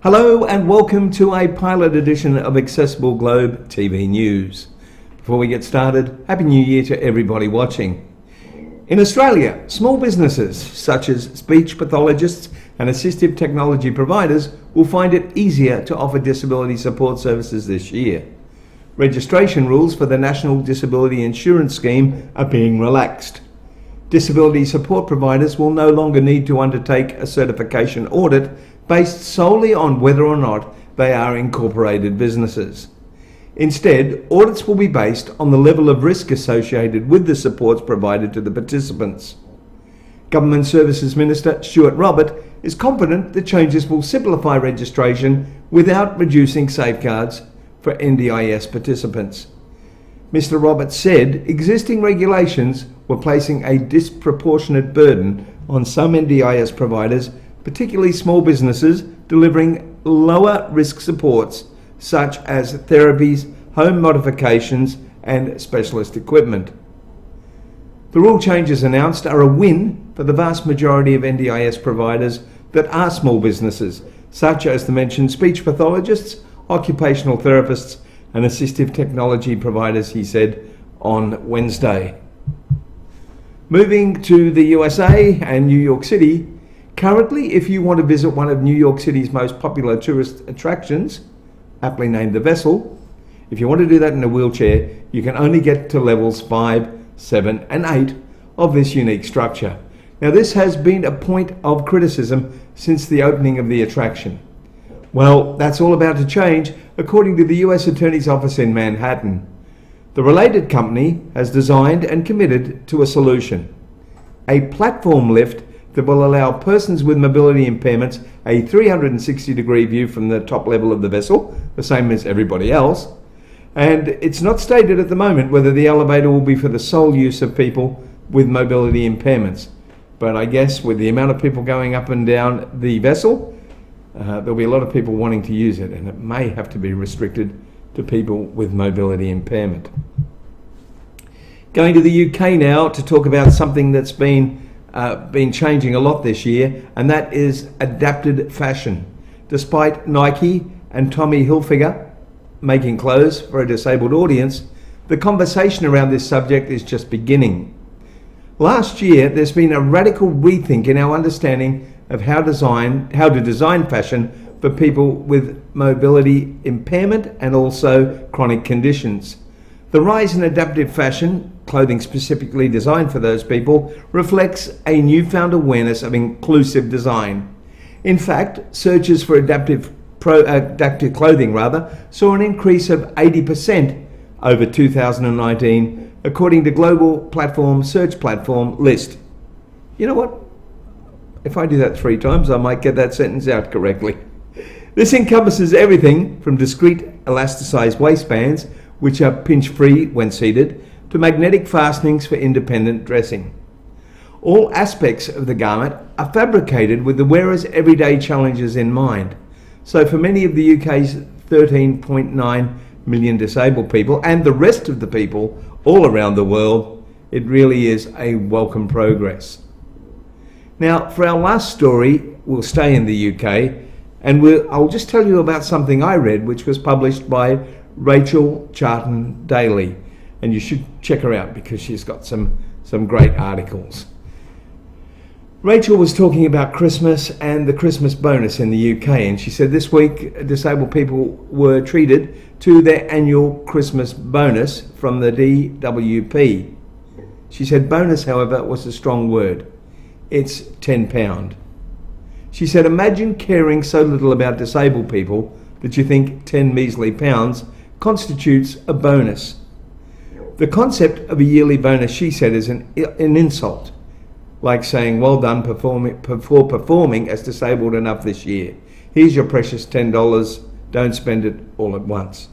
Hello and welcome to a pilot edition of Accessible Globe TV News. Before we get started, Happy New Year to everybody watching. In Australia, small businesses such as speech pathologists and assistive technology providers will find it easier to offer disability support services this year. Registration rules for the National Disability Insurance Scheme are being relaxed. Disability support providers will no longer need to undertake a certification audit based solely on whether or not they are incorporated businesses. Instead, audits will be based on the level of risk associated with the supports provided to the participants. Government Services Minister Stuart Robert is confident the changes will simplify registration without reducing safeguards for NDIS participants. Mr. Roberts said existing regulations were placing a disproportionate burden on some NDIS providers, particularly small businesses delivering lower risk supports such as therapies, home modifications and specialist equipment. The rule changes announced are a win for the vast majority of NDIS providers that are small businesses, such as the mentioned speech pathologists, occupational therapists and assistive technology providers, he said on Wednesday. Moving to the USA and New York City, currently if you want to visit one of New York City's most popular tourist attractions, aptly named the Vessel, if you want to do that in a wheelchair, you can only get to levels 5, 7 and 8 of this unique structure. Now this has been a point of criticism since the opening of the attraction. Well, that's all about to change, according to the US Attorney's Office in Manhattan. The related company has designed and committed to a solution: a platform lift that will allow persons with mobility impairments a 360-degree view from the top level of the vessel, the same as everybody else. And it's not stated at the moment whether the elevator will be for the sole use of people with mobility impairments. But I guess with the amount of people going up and down the vessel, there'll be a lot of people wanting to use it, and it may have to be restricted to people with mobility impairment. Going to the UK now to talk about something that's been changing a lot this year, and that is adapted fashion. Despite Nike and Tommy Hilfiger making clothes for a disabled audience, the conversation around this subject is just beginning. Last year, there's been a radical rethink in our understanding of how to design fashion for people with mobility impairment and also chronic conditions. The rise in adaptive fashion, clothing specifically designed for those people, reflects a newfound awareness of inclusive design. In fact, searches for adaptive clothing saw an increase of 80% over 2019, according to global platform search platform List. You know what? If I do that 3 times, I might get that sentence out correctly. This encompasses everything from discrete elasticized waistbands, which are pinch-free when seated, to magnetic fastenings for independent dressing. All aspects of the garment are fabricated with the wearer's everyday challenges in mind. So for many of the UK's 13.9 million disabled people and the rest of the people all around the world, it really is a welcome progress. Now, for our last story, we'll stay in the UK, and I'll just tell you about something I read, which was published by Rachel Charton Daly, and you should check her out because she's got some great articles. Rachel was talking about Christmas and the Christmas bonus in the UK, and she said this week disabled people were treated to their annual Christmas bonus from the DWP. She said bonus, however, was a strong word. It's £10. She said, imagine caring so little about disabled people that you think 10 measly pounds constitutes a bonus. The concept of a yearly bonus, she said, is an insult, like saying, well done for performing as disabled enough this year. Here's your precious $10, don't spend it all at once.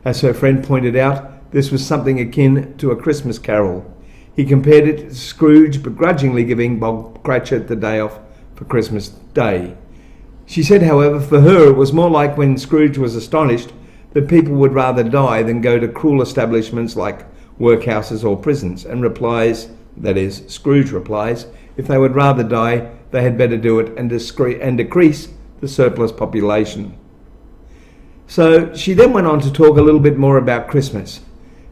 As her friend pointed out, this was something akin to a Christmas carol. He compared it to Scrooge begrudgingly giving Bob Cratchit the day off for Christmas Day. She said, however, for her it was more like when Scrooge was astonished that people would rather die than go to cruel establishments like workhouses or prisons, and replies, that is, Scrooge replies, if they would rather die, they had better do it and decrease the surplus population. So she then went on to talk a little bit more about Christmas.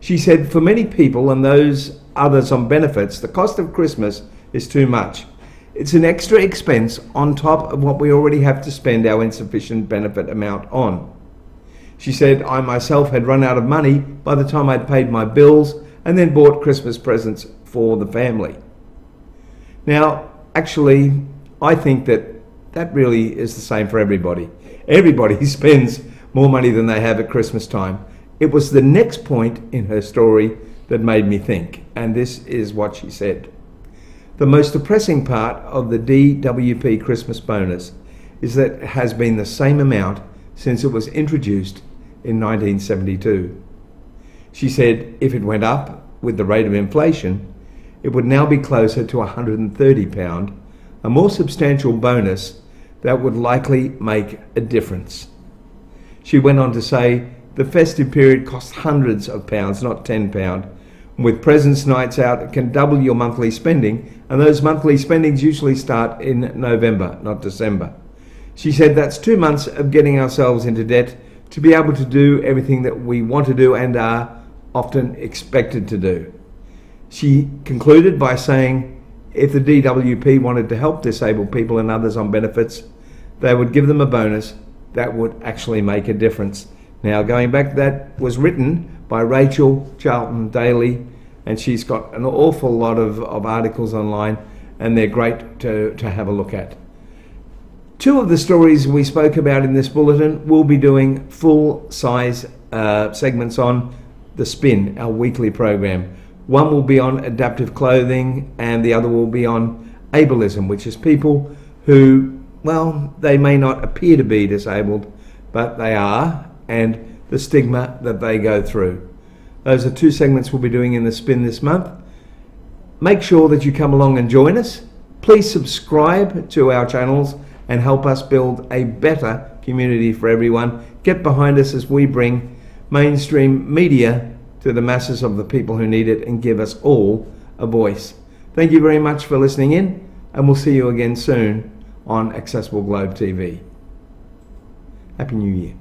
She said, for many people and those others on benefits, the cost of Christmas is too much. It's an extra expense on top of what we already have to spend our insufficient benefit amount on. She said, I myself had run out of money by the time I'd paid my bills and then bought Christmas presents for the family. Now, actually, I think that really is the same for everybody. Everybody spends more money than they have at Christmas time. It was the next point in her story that made me think, and this is what she said. The most depressing part of the DWP Christmas bonus is that it has been the same amount since it was introduced in 1972. She said if it went up with the rate of inflation, it would now be closer to £130, a more substantial bonus that would likely make a difference. She went on to say the festive period costs hundreds of pounds, not £10. With presents nights out, it can double your monthly spending, and those monthly spendings usually start in November, not December. She said that's 2 months of getting ourselves into debt to be able to do everything that we want to do and are often expected to do. She concluded by saying if the DWP wanted to help disabled people and others on benefits, they would give them a bonus that would actually make a difference. Now, going back, that was written by Rachel Charlton Daly, and she's got an awful lot of articles online, and they're great to have a look at. 2 of the stories we spoke about in this bulletin will be doing full-size segments on The Spin, our weekly program. One will be on adaptive clothing, and the other will be on ableism, which is people who, well, they may not appear to be disabled, but they are, and the stigma that they go through. Those are 2 segments we'll be doing in The Spin this month. Make sure that you come along and join us. Please subscribe to our channels and help us build a better community for everyone. Get behind us as we bring mainstream media to the masses of the people who need it and give us all a voice. Thank you very much for listening in, and we'll see you again soon on Accessible Globe TV. Happy New Year.